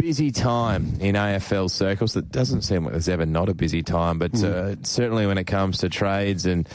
busy time in AFL circles. It doesn't seem like there's ever not a busy time, but certainly when it comes to trades and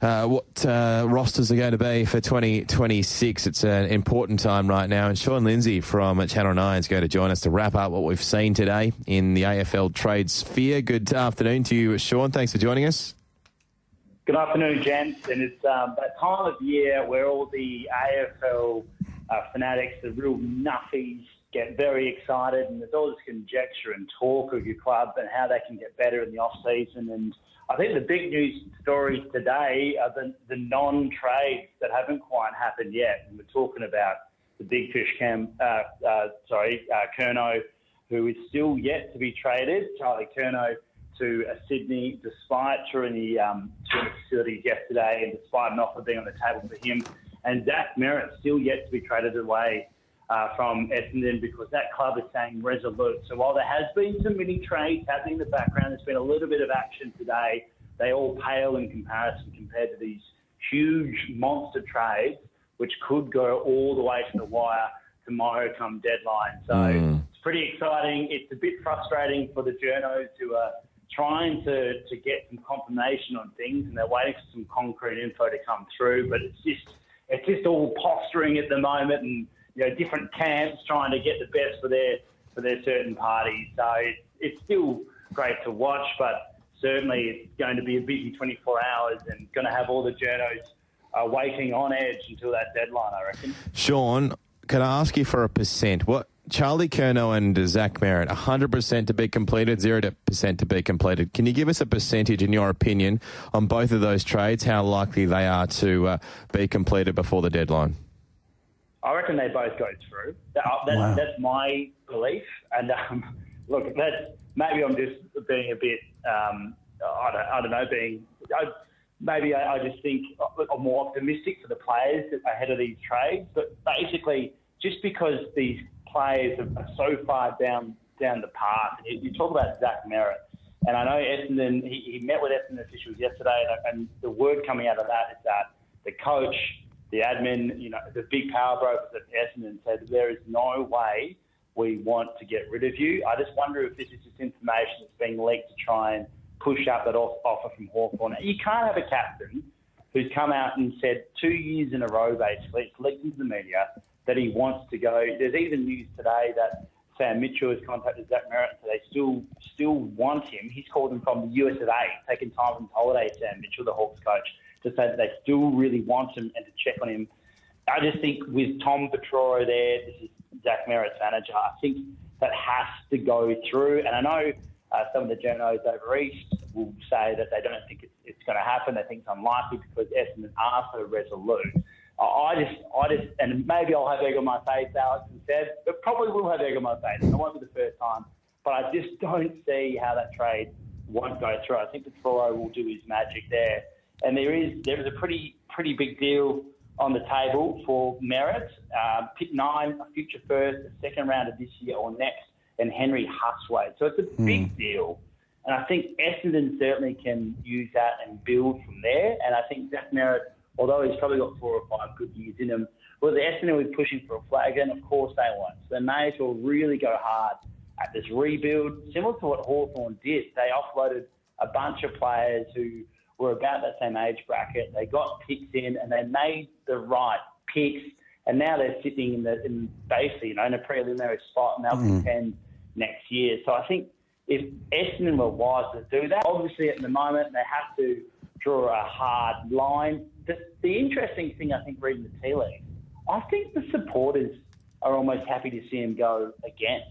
what rosters are going to be for 2026, it's an important time right now. And Sean Lindsay from Channel 9 is going to join us to wrap up what we've seen today in the AFL trade sphere. Good afternoon to you, Sean. Thanks for joining us. Good afternoon, gents. And it's that time of year where all the AFL fanatics, the real nuffies, get very excited, and there's all this conjecture and talk of your club and how they can get better in the off-season. And I think the big news stories today are the non-trades that haven't quite happened yet. And we're talking about the big fish Curnow, who is still yet to be traded, Charlie Curnow, to Sydney, despite touring the facilities yesterday and despite an offer being on the table for him. And Zach Merritt still yet to be traded away from Essendon because that club is staying resolute. So while there has been some mini trades happening in the background, there's been a little bit of action today. They all pale in comparison compared to these huge monster trades, which could go all the way to the wire tomorrow come deadline. So it's pretty exciting. It's a bit frustrating for the journos who are trying to get some confirmation on things, and they're waiting for some concrete info to come through. But it's just all posturing at the moment, and different camps trying to get the best for their certain parties. So it's still great to watch, but certainly it's going to be a busy 24 hours and going to have all the journos waiting on edge until that deadline, I reckon. Sean, can I ask you for a percent? What Charlie Curnow and Zach Merritt, 100% to be completed, 0% to be completed. Can you give us a percentage, in your opinion, on both of those trades, how likely they are to be completed before the deadline? I reckon they both go through. That's my belief. And look, maybe I'm just being a bit, I don't know, maybe I just think I'm more optimistic for the players ahead of these trades. But basically, just because these players are so far down the path, you talk about Zach Merritt, and I know Essendon, he met with Essendon officials yesterday, and the word coming out of that is that the coach, the admin, the big power brokers at Essendon said there is no way we want to get rid of you. I just wonder if this is just information that's being leaked to try and push up that offer from Hawthorn. You can't have a captain who's come out and said 2 years in a row, basically, it's leaked into the media, that he wants to go. There's even news today that Sam Mitchell has contacted Zach Merritt, so they still want him. He's called him from the US of A, taking time from his holiday, Sam Mitchell, the Hawks coach, to say that they still really want him and to check on him. I just think with Tom Petroro there, this is Zach Merritt's manager, I think that has to go through. And I know some of the journos over East will say that they don't think it's going to happen. They think it's unlikely because Essendon are so resolute. I just, and maybe I'll have egg on my face, Alex and Seb, but probably will have egg on my face. It won't be the first time. But I just don't see how that trade won't go through. I think Petroro will do his magic there. And there is a pretty big deal on the table for Merritt. Pick 9, a future first, a second round of this year or next, and Henry Huswaite. So it's a big deal. And I think Essendon certainly can use that and build from there. And I think Zach Merritt, although he's probably got 4 or 5 good years in him, well, the Essendon will be pushing for a flag, and of course they won't. So they may as well really go hard at this rebuild, similar to what Hawthorn did. They offloaded a bunch of players who were about that same age bracket. They got picks in, and they made the right picks, and now they're sitting in basically, in a preliminary spot, and they'll contend next year. So I think if Essendon were wise to do that, obviously at the moment they have to draw a hard line. The interesting thing, I think, reading the tea leaves, I think the supporters are almost happy to see him go again.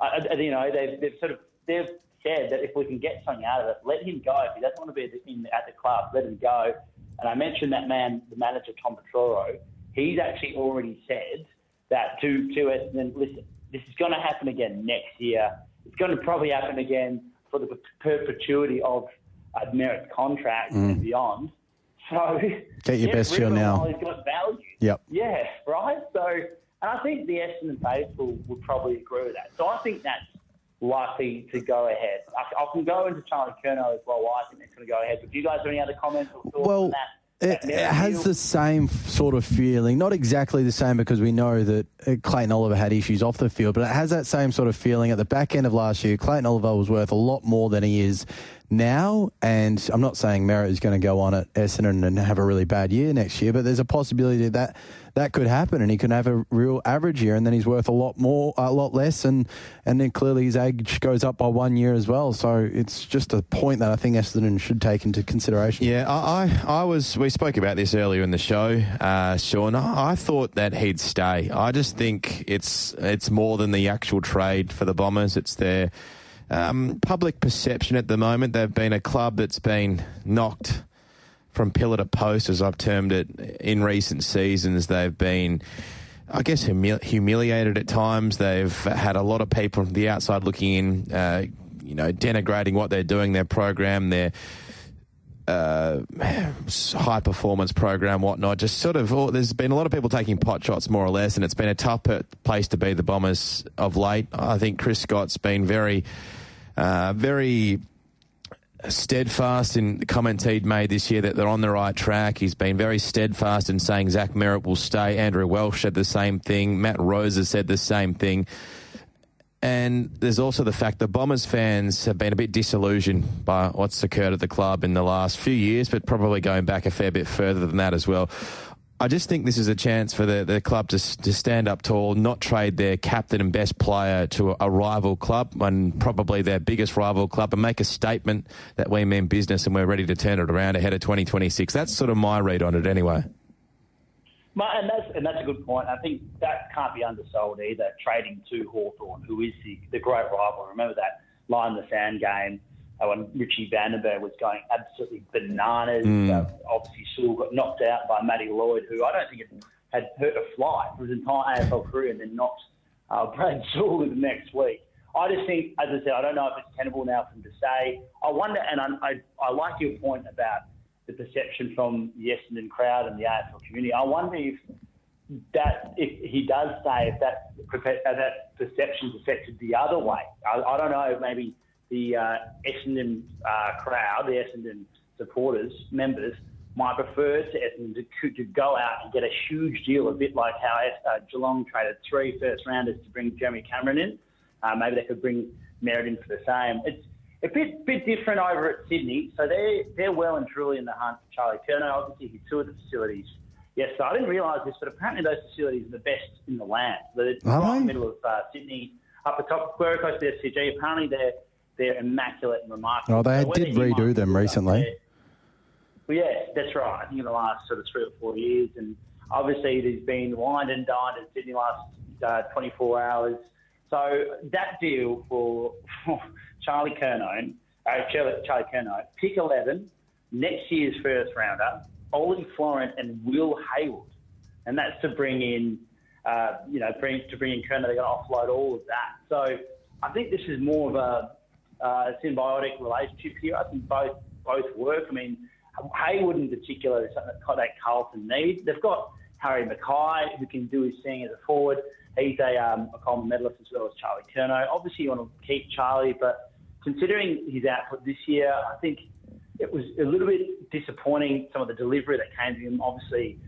They've said that if we can get something out of it, let him go. If he doesn't want to be at the club, let him go. And I mentioned that man, the manager, Tom Petroro, he's actually already said that to Essendon, listen, this is going to happen again next year. It's going to probably happen again for the perpetuity of Merritt's contract and beyond. So get your best deal now. He's got value. Yep. Yeah, right? So, and I think the Essendon faithful would probably agree with that. So I think that's likely to go ahead. I can go into Charlie Curnow as well. I think that's going to go ahead. But do you guys have any other comments or thoughts on that It has the same sort of feeling, not exactly the same because we know that Clayton Oliver had issues off the field, but it has that same sort of feeling at the back end of last year. Clayton Oliver was worth a lot more than he is now, and I'm not saying Merritt is going to go on at Essendon and have a really bad year next year, but there's a possibility that that could happen and he can have a real average year and then he's worth a lot less, and then clearly his age goes up by 1 year as well. So it's just a point that I think Essendon should take into consideration. Yeah, we spoke about this earlier in the show, Sean. I thought that he'd stay. I just think it's more than the actual trade for the Bombers. It's their public perception at the moment. They've been a club that's been knocked from pillar to post, as I've termed it, in recent seasons. They've been, I guess, humiliated at times. They've had a lot of people from the outside looking in, denigrating what they're doing, their program, their high performance program, whatnot. Just sort of, there's been a lot of people taking pot shots, more or less, and it's been a tough place to be the Bombers of late. I think Chris Scott's been very steadfast in the comments he'd made this year that they're on the right track. He's been very steadfast in saying Zach Merritt will stay. Andrew Welsh said the same thing. Matt Rose has said the same thing. And there's also the fact that Bombers fans have been a bit disillusioned by what's occurred at the club in the last few years, but probably going back a fair bit further than that as well. I just think this is a chance for the club to stand up tall, not trade their captain and best player to a rival club, and probably their biggest rival club, and make a statement that we mean business and we're ready to turn it around ahead of 2026. That's sort of my read on it anyway. And that's a good point. I think that can't be undersold either, trading to Hawthorn, who is the great rival. Remember that line in the sand game when Richie Vandenberg was going absolutely bananas. Obviously, Sewell got knocked out by Matty Lloyd, who I don't think had hurt a fly for his entire AFL career, and then knocked Brad Sewell in the next week. I just think, as I said, I don't know if it's tenable now for him to say. I wonder, and I like your point about the perception from the Essendon crowd and the AFL community. I wonder if he does say if that perception's affected the other way. I don't know, maybe the Essendon crowd, the Essendon supporters, members, might prefer to Essendon to go out and get a huge deal, a bit like how Geelong traded 3 first-rounders to bring Jeremy Cameron in. Maybe they could bring Merritt in for the same. It's a bit different over at Sydney. So they're well and truly in the hunt for Charlie Curnow. Obviously, he toured the facilities. Yes, so I didn't realise this, but apparently those facilities are the best in the land. They're right in the middle of Sydney, up the top, Quirk Coast, the SCG. Apparently they're immaculate and remarkable. Oh, they did redo them recently. Well, yeah, that's right. I think in the last sort of 3 or 4 years. And obviously there's been wined and dined in Sydney last 24 hours. So that deal for Charlie Curnow, pick 11, next year's first rounder, Ollie Florent and Will Hayward. And that's to bring in, to bring in Curnow. They're going to offload all of that. So I think this is more of a symbiotic relationship here. I think both work. I mean, Hayward in particular is something that Carlton need. They've got Harry Mackay, who can do his thing as a forward. He's a Coleman medalist as well as Charlie Curnow. Obviously, you want to keep Charlie, but considering his output this year, I think it was a little bit disappointing, some of the delivery that came to him. Obviously,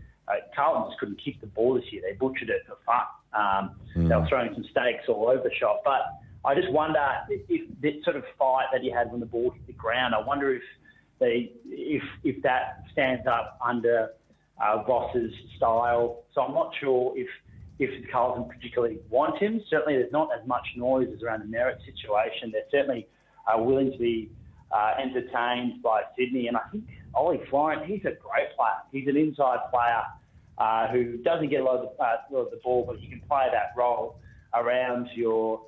Carlton just couldn't kick the ball this year. They butchered it for fun. They were throwing some stakes all over the shop. But I just wonder if this sort of fight that he had when the ball hit the ground, I wonder if that stands up under Voss's style. So I'm not sure if Carlton particularly want him. Certainly there's not as much noise as around the Merritt situation. They're certainly willing to be entertained by Sydney. And I think Ollie Florent, he's a great player. He's an inside player who doesn't get a lot of the ball, but he can play that role around your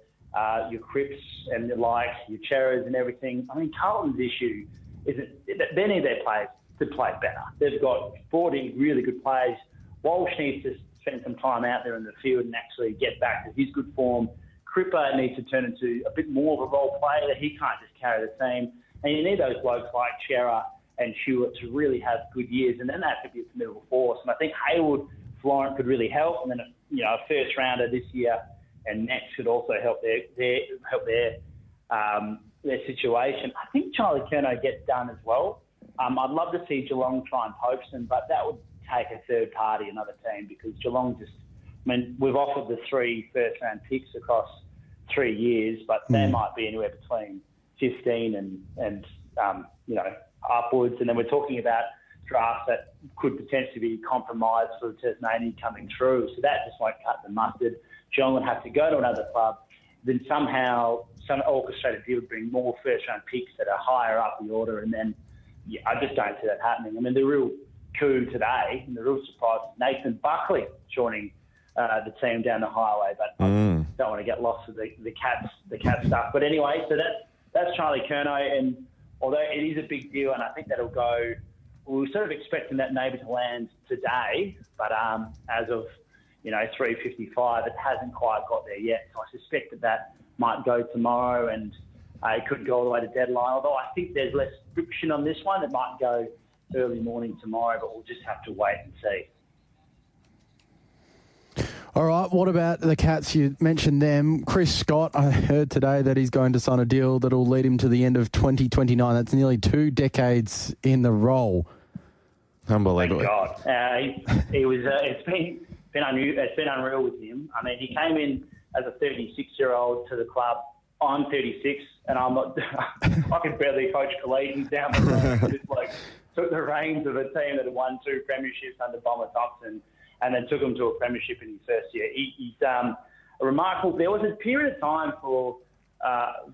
Cripps and your Cheras and everything. I mean, Carlton's issue is that they need their players to play better. They've got 40 really good players. Walsh needs to spend some time out there in the field and actually get back to his good form. Cripper needs to turn into a bit more of a role player, that he can't just carry the team. And you need those blokes like Chera and Hewitt to really have good years, and then that could be a formidable force. And I think Hayward, Florent could really help, and then a first rounder this year and next could also help their situation. I think Charlie Curnow gets done as well. I'd love to see Geelong try and poach them, but that would take a third party, another team, because Geelong just, we've offered the 3 first-round picks across 3 years, but they might be anywhere between 15 and upwards. And then we're talking about drafts that could potentially be compromised for Tasmania coming through. So that just won't cut the mustard. Geelong would have to go to another club, then somehow some orchestrated deal would bring more first-round picks that are higher up the order, and then I just don't see that happening. The real coup today, and the real surprise is Nathan Buckley joining the team down the highway, but I don't want to get lost with the Cats stuff. But anyway, so that's Charlie Curnow, and although it is a big deal, and I think that'll go, we were sort of expecting that maybe to land today, but as of 3:55, it hasn't quite got there yet. So I suspect that might go tomorrow, and it could go all the way to deadline. Although I think there's less friction on this one, it might go early morning tomorrow, but we'll just have to wait and see. All right, what about the Cats? You mentioned them. Chris Scott, I heard today that he's going to sign a deal that will lead him to the end of 2029. That's nearly 2 decades in the role. Unbelievable. Thank God. He was. It's been unreal with him. He came in as a 36-year-old to the club. I'm 36, and I'm not. I can barely coach collegians down the road. Just took the reins of a team that had won 2 premierships under Bomber Thompson, and then took him to a premiership in his first year. He's a remarkable. There was a period of time for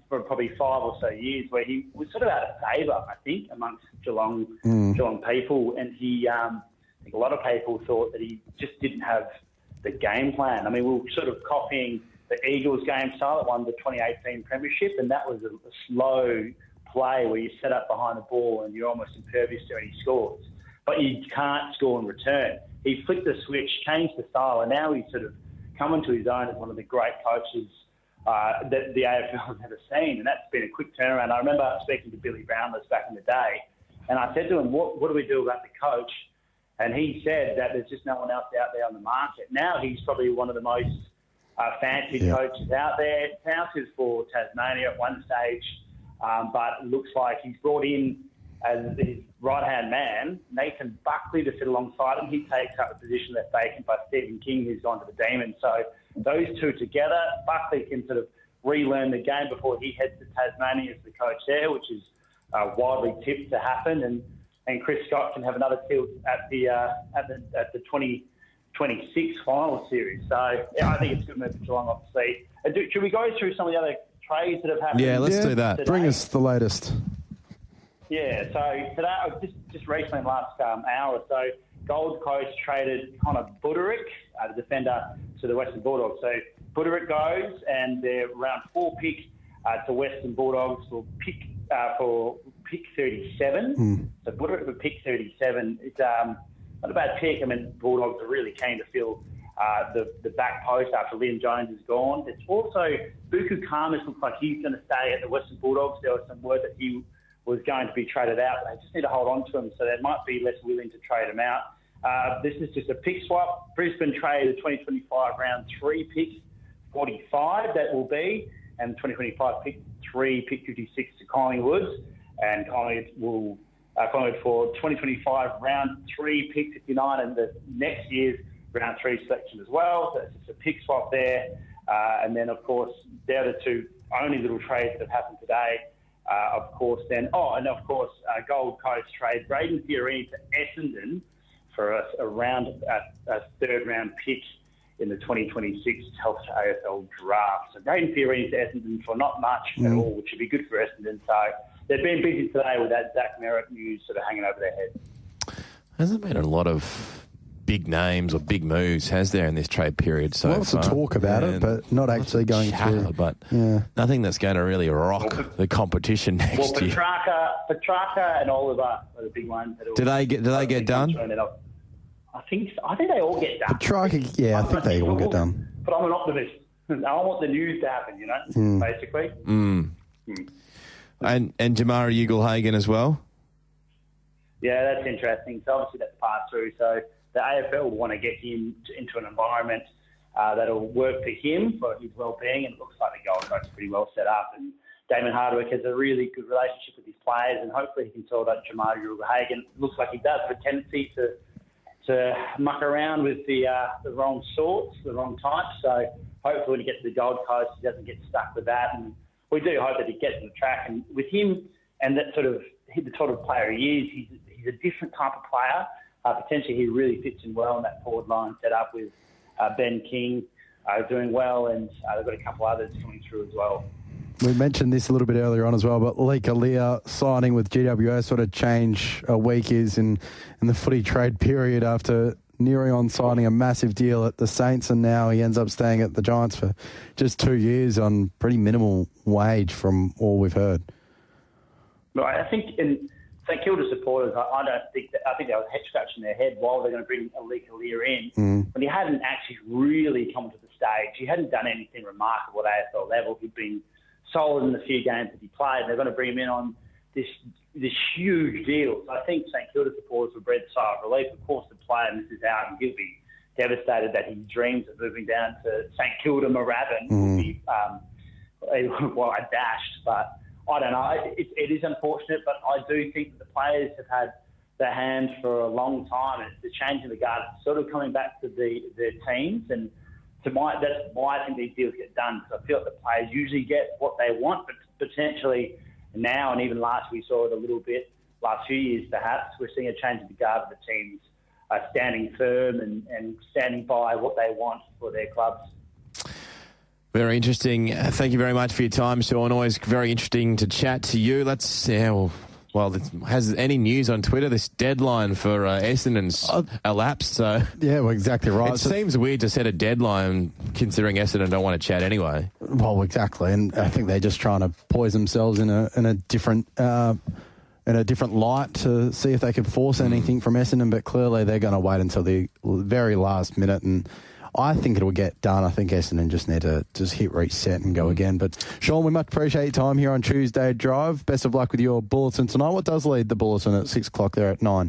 probably 5 or so years where he was sort of out of favour, I think, amongst Geelong people, and he. I think a lot of people thought that he just didn't have the game plan. We were sort of copying the Eagles game style that won the 2018 premiership, and that was a slow play where you set up behind the ball and you're almost impervious to any scores. But you can't score in return. He flicked the switch, changed the style, and now he's sort of come into his own as one of the great coaches that the AFL has ever seen, and that's been a quick turnaround. I remember speaking to Billy Brownless back in the day, and I said to him, what do we do about the coach? And he said that there's just no one else out there on the market. Now he's probably one of the most fancy coaches out there. Pouncers for Tasmania at one stage, but it looks like he's brought in as his right-hand man, Nathan Buckley, to sit alongside him. He takes up the position left vacant by Stephen King, who's gone to the Demons. So those two together, Buckley can sort of relearn the game before he heads to Tasmania as the coach there, which is widely tipped to happen. And Chris Scott can have another tilt at the 2026 final series. So yeah, I think it's a good move for Geelong, obviously. Should we go through some of the other trades that have happened? Yeah, let's do that. Today? Bring us the latest. Yeah, so today, just recently in the last hour or so, Gold Coast traded Connor Buderick, the defender, to the Western Bulldogs. So Buderick goes, and their round 4 pick to Western Bulldogs for pick 37. So Buderick for pick 37 is not a bad pick. Bulldogs are really keen to fill the back post after Liam Jones is gone. It's also Buku Karmas looks like he's going to stay at the Western Bulldogs. There was some word that he was going to be traded out. They just need to hold on to him, so they might be less willing to trade him out. This is just a pick swap. Brisbane traded the 2025 round 3 pick 45, that will be, and 2025 pick 3, pick 56 to Collingwood. And Collingwood will Collingwood for 2025 round 3 pick 59 and the next year's round 3 selection as well. So it's just a pick swap there. And then, of course, they're the two only little trades that have happened today. Gold Coast trade Braden Fiorini to Essendon for a 3rd round pick in the 2026 Telstra AFL draft. So Braden Fiorini to Essendon for not much at all, which would be good for Essendon. So they've been busy today with that Zach Merritt news sort of hanging over their head. Hasn't been a lot of big names or big moves, has there, in this trade period so Lots far? of talk about it, but not actually going through. But nothing that's going to really rock the competition next year. Petrarca and Oliver are the big ones. Do they get done? I think they all get done. Petrarca, I think they all get done. But I'm an optimist. I want the news to happen, basically. And Jamari Ugle-Hagan as well? Yeah, that's interesting. So obviously that's passed through. So the AFL will want to get him into an environment that'll work for him, for his well-being, and it looks like the Gold Coast is pretty well set up. And Damon Hardwick has a really good relationship with his players, and hopefully he can sort out Jamal Uruguhagan. It looks like he does have a tendency to muck around with the wrong sorts, the wrong types. So hopefully when he gets to the Gold Coast, he doesn't get stuck with that. And we do hope that he gets to the track. And with him and that the sort of player he is, he's a different type of player. Potentially he really fits in well in that forward line set up with Ben King doing well, and they've got a couple others coming through as well. We mentioned this a little bit earlier on as well, but Lee Kalia signing with GWS, sort of change a week is in the footy trade period after nearing on signing a massive deal at the Saints, and now he ends up staying at the Giants for just 2 years on pretty minimal wage from all we've heard. Right, I think in St Kilda supporters, I think they were head scratching their head while they're going to bring Lee Kalia in, but he hadn't actually really come to the stage. He hadn't done anything remarkable at AFL level. He'd been solid in the few games that he played. They're going to bring him in on this huge deal. So I think St Kilda supporters will breathe a sigh of relief. Of course, the player misses out, and he'll be devastated that he dreams of moving down to St Kilda Moorabbin. Will be dashed, but I don't know. It is unfortunate, but I do think that the players have had their hands for a long time, and it's the change in the guard. It's sort of coming back to their teams, and that's why I think these deals get done. Because I feel like the players usually get what they want, but potentially now, and even last we saw it a little bit last few years perhaps, we're seeing a change in the guard of the teams standing firm and standing by what they want for their clubs. Very interesting. Thank you very much for your time, Sean. Always very interesting to chat to you. Has any news on Twitter? This deadline for Essendon's elapsed. So yeah, well, exactly right. It seems weird to set a deadline considering Essendon don't want to chat anyway. Well, exactly, and I think they're just trying to poise themselves in a different light to see if they can force anything from Essendon. But clearly, they're going to wait until the very last minute, and I think it'll get done. I think Essendon just need to hit reset and go again. But Sean, we much appreciate your time here on Tuesday Drive. Best of luck with your bulletin tonight. What does lead the bulletin at 6 o'clock there at 9?